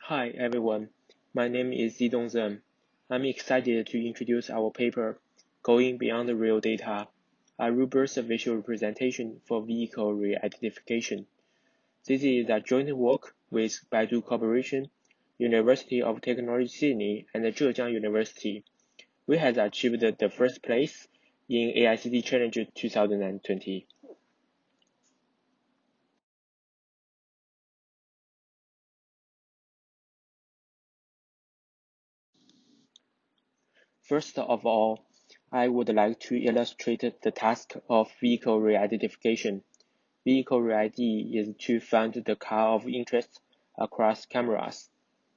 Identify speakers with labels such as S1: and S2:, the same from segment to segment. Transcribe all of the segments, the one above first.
S1: Hi everyone, my name is Zidong Zeng. I'm excited to introduce our paper, Going Beyond the Real Data, a robust visual representation for vehicle re-identification. This is a joint work with Baidu Corporation, University of Technology Sydney, and Zhejiang University. We have achieved the first place in AICity Challenge 2020. First of all, I would like to illustrate the task of vehicle re-identification. Vehicle re-ID is to find the car of interest across cameras.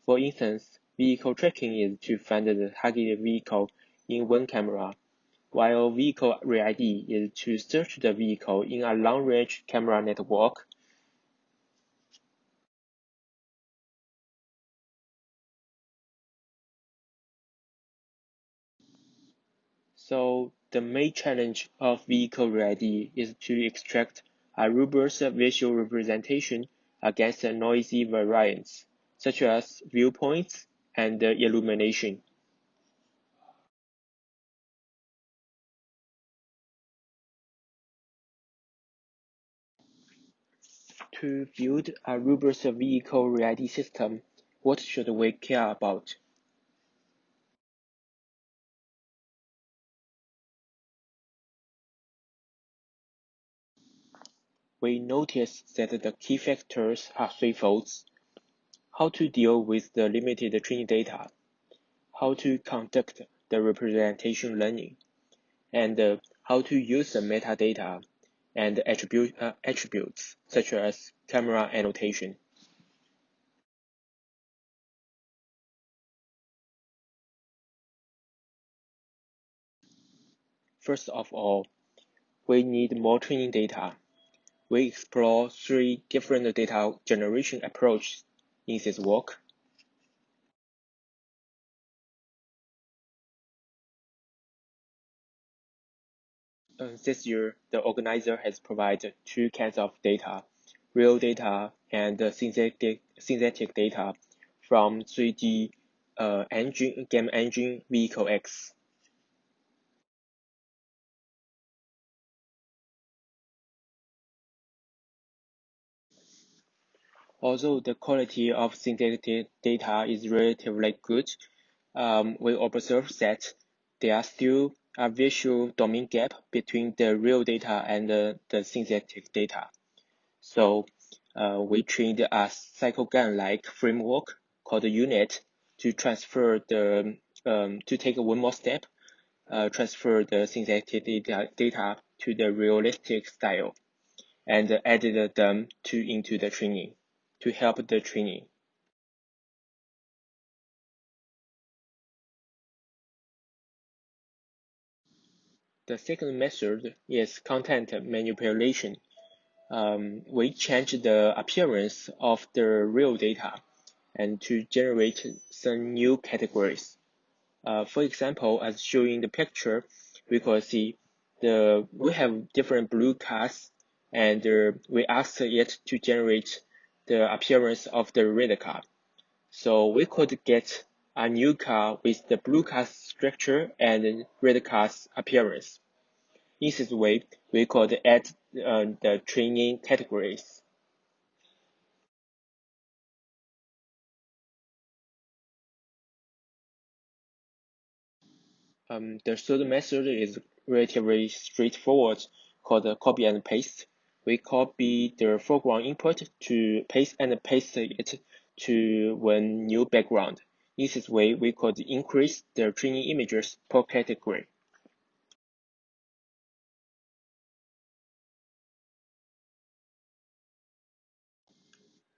S1: For instance, vehicle tracking is to find the targeted vehicle in one camera, while vehicle re-ID is to search the vehicle in a long-range camera network. So the main challenge of vehicle re-ID is to extract a robust visual representation against noisy variants, such as viewpoints and illumination. To build a robust vehicle re-ID system, what should we care about? We notice that the key factors are threefold: how to deal with the limited training data, how to conduct the representation learning, and how to use the metadata and attributes such as camera annotation. First of all, we need more training data. We explore three different data generation approaches in this work. This year, the organizer has provided two kinds of data, real data and synthetic data from 3D game engine Vehicle X. Although the quality of synthetic data is relatively good, we observe that there are still a visual domain gap between the real data and the synthetic data. So we trained a cyclogram-like framework called UNIT to transfer to take one more step, transfer the synthetic data to the realistic style, and added them into the training to help the training. The second method is content manipulation. We change the appearance of the real data and to generate some new categories. For example, as shown in the picture, we could see we have different blue cars, and we asked it to generate the appearance of the red car. So we could get a new car with the blue car's structure and red car's appearance. In this way, we could add the training categories. The third method is relatively straightforward, called copy and paste. We copy the foreground input to paste it to one new background. In this way, we could increase the training images per category.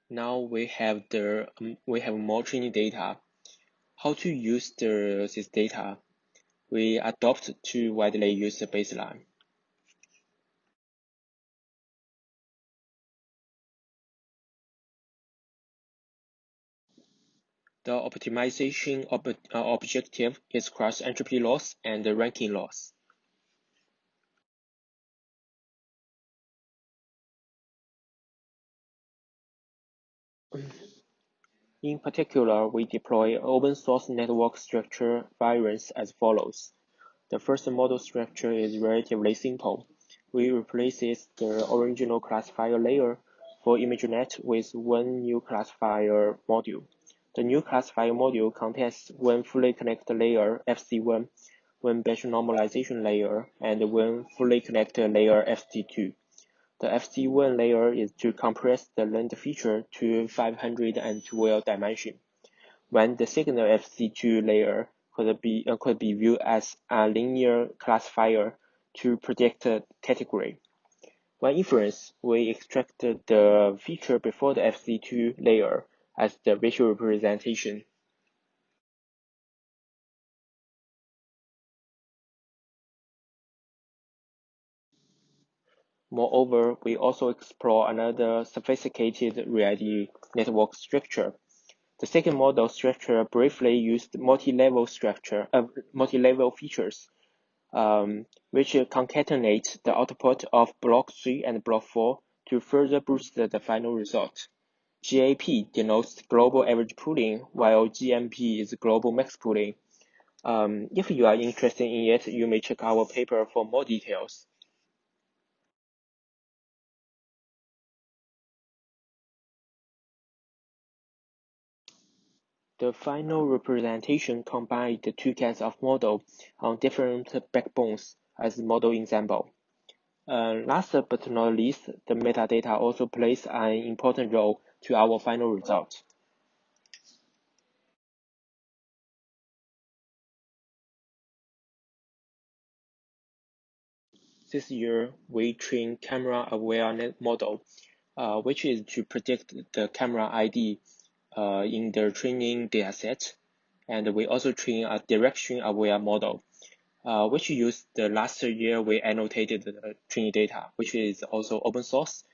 S1: Now we have more training data. How to use this data? We adopt two widely used baseline. The optimization objective is cross-entropy loss and ranking loss. In particular, we deploy open source network structure variants as follows. The first model structure is relatively simple. We replace the original classifier layer for ImageNet with one new classifier module. The new classifier module contains one fully connected layer FC1, one batch normalization layer, and one fully connected layer FC2. The FC1 layer is to compress the length feature to 512 dimension, when the second FC2 layer could be viewed as a linear classifier to predict a category. When inference, we extract the feature before the FC2 layer as the visual representation. Moreover, we also explore another sophisticated reality network structure. The second model structure briefly used multi-level features, which concatenate the output of block 3 and block 4 to further boost the final result. GAP denotes global average pooling, while GMP is global max pooling. If you are interested in it, you may check our paper for more details. The final representation combines the two kinds of model on different backbones as model example. Last but not least, the metadata also plays an important role to our final result. This year, we train camera-aware model, which is to predict the camera ID in the training dataset. And we also train a direction-aware model, which used the last year we annotated the training data, which is also open source.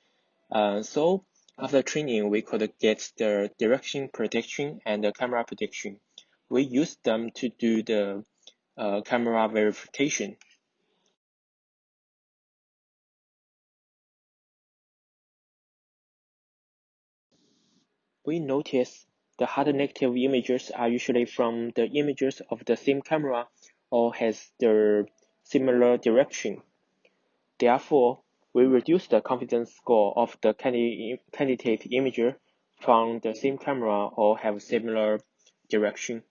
S1: So after training, we could get the direction prediction and the camera prediction. We used them to do the camera verification. We notice the hard negative images are usually from the images of the same camera or has the similar direction. Therefore, we reduce the confidence score of the candidate imager from the same camera or have similar direction.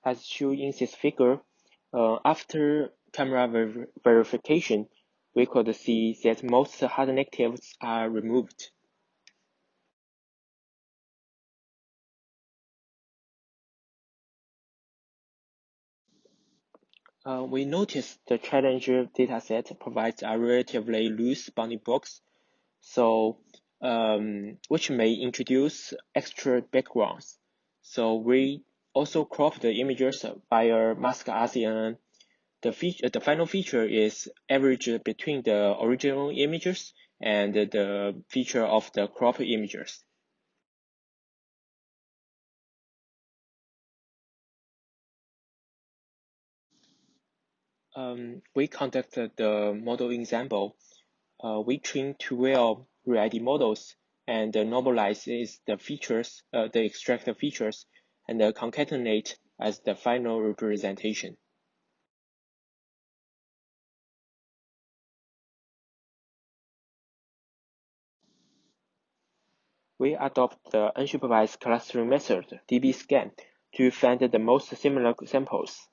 S1: As shown in this figure, after camera verification, we could see that most hard negatives are removed. We noticed the challenger dataset provides a relatively loose bounding box, so which may introduce extra backgrounds. So we also crop the images via mask RCNN. The final feature is average between the original images and the feature of the crop images. We conducted the model example. We train 12 reality models and normalizes the features, the extracted features, and concatenate as the final representation. We adopt the unsupervised clustering method, dbScan, to find the most similar samples.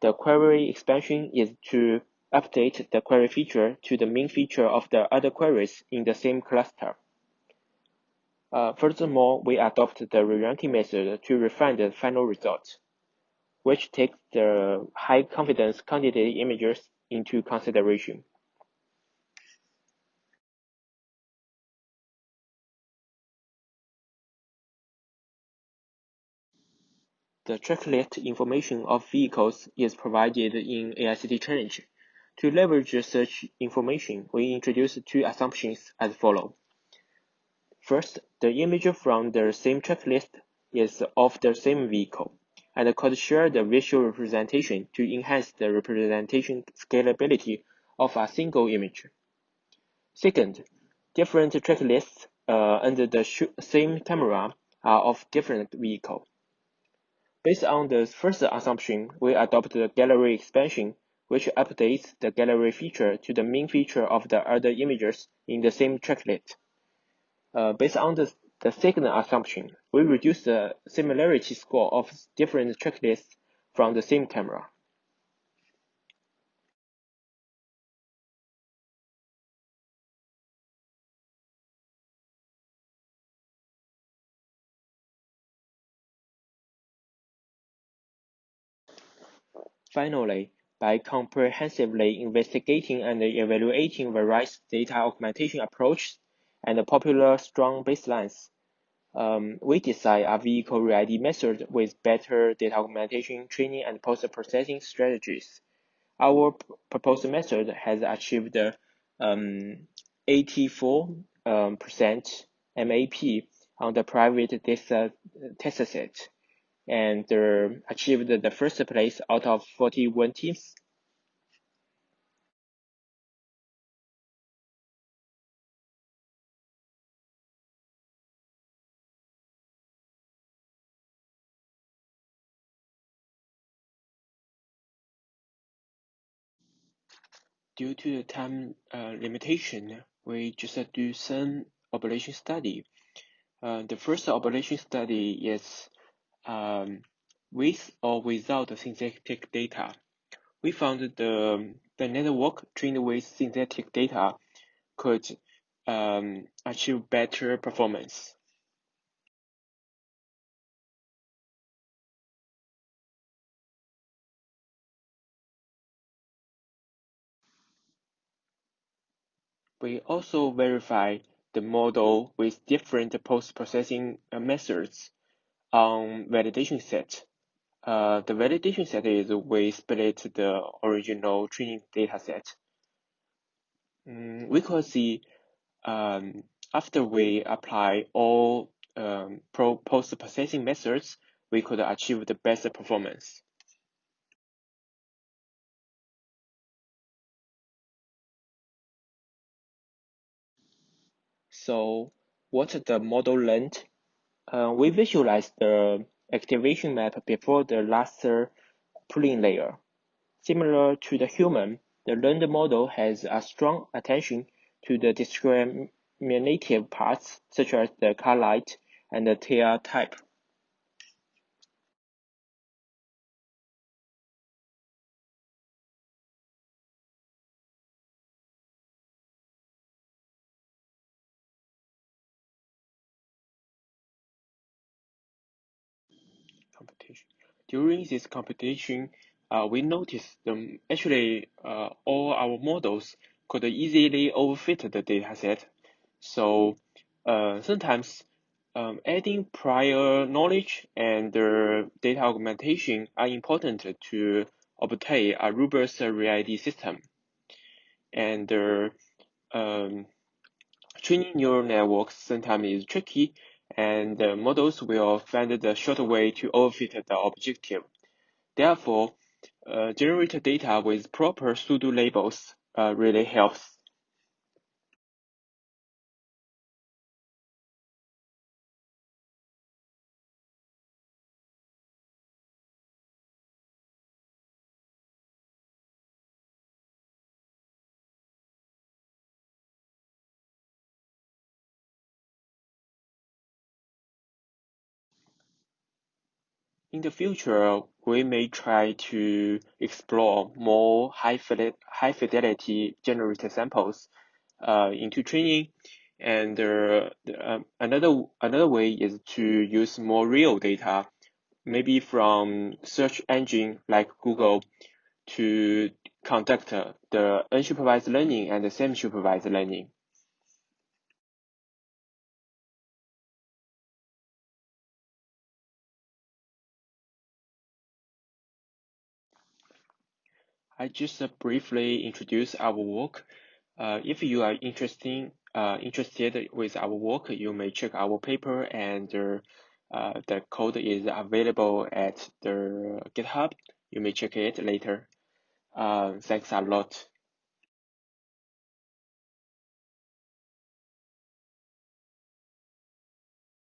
S1: The query expansion is to update the query feature to the main feature of the other queries in the same cluster. Furthermore, we adopt the re-ranking method to refine the final result, which takes the high confidence candidate images into consideration. The checklist information of vehicles is provided in AICity challenge. To leverage such information, we introduce two assumptions as follows. First, the image from the same checklist is of the same vehicle, and could share the visual representation to enhance the representation scalability of a single image. Second, different track lists under the same camera are of different vehicle. Based on the first assumption, we adopt the gallery expansion, which updates the gallery feature to the main feature of the other images in the same tracklet. Based on the second assumption, we reduce the similarity score of different tracklists from the same camera. Finally, by comprehensively investigating and evaluating various data augmentation approaches and popular strong baselines, we design a vehicle re-ID method with better data augmentation, training, and post-processing strategies. Our proposed method has achieved 84% MAP on the private test set and achieved the first place out of 41 teams. Due to the time limitation, we just do some ablation study. The first ablation study is with or without synthetic data. We found the network trained with synthetic data could achieve better performance. We also verify the model with different post-processing methods on validation set. The validation set is we split the original training data set. We could see after we apply all post-processing methods, we could achieve the best performance. So what the model learned? We visualize the activation map before the last pooling layer. Similar to the human, the learned model has a strong attention to the discriminative parts such as the car light and the tail type. Competition. During this competition, we noticed actually all our models could easily overfit the dataset. So sometimes adding prior knowledge and data augmentation are important to obtain a robust ReID system. And training neural networks sometimes is tricky, and models will find the short way to overfit the objective. Therefore, generate data with proper pseudo labels really helps. In the future, we may try to explore more high fidelity generated samples into training, and another way is to use more real data, maybe from search engine like Google, to conduct the unsupervised learning and the semi-supervised learning. I just briefly introduce our work. If you are interested with our work, you may check our paper, and the code is available at the GitHub. You may check it later. Thanks a lot.